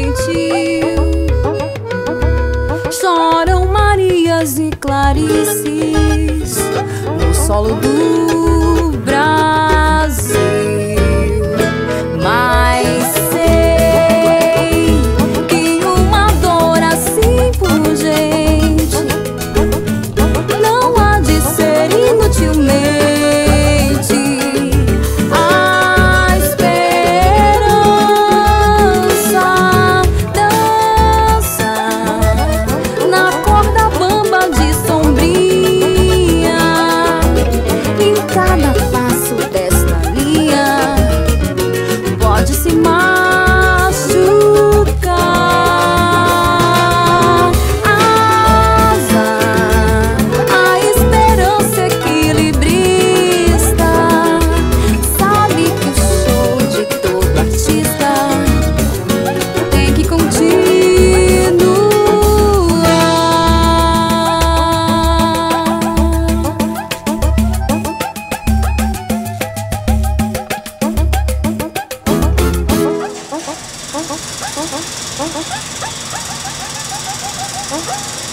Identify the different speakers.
Speaker 1: gentil. Choram Marias e Clarices no solo do Brasil. Mas sei que uma dor assim pungente não há de ser inutilmente. A esperança dança na corda bamba de sombria. Em cada passo desta linha pode se machucar. Asa, a esperança equilibrista sabe que o show de todo artista tem que continuar.
Speaker 2: Oh,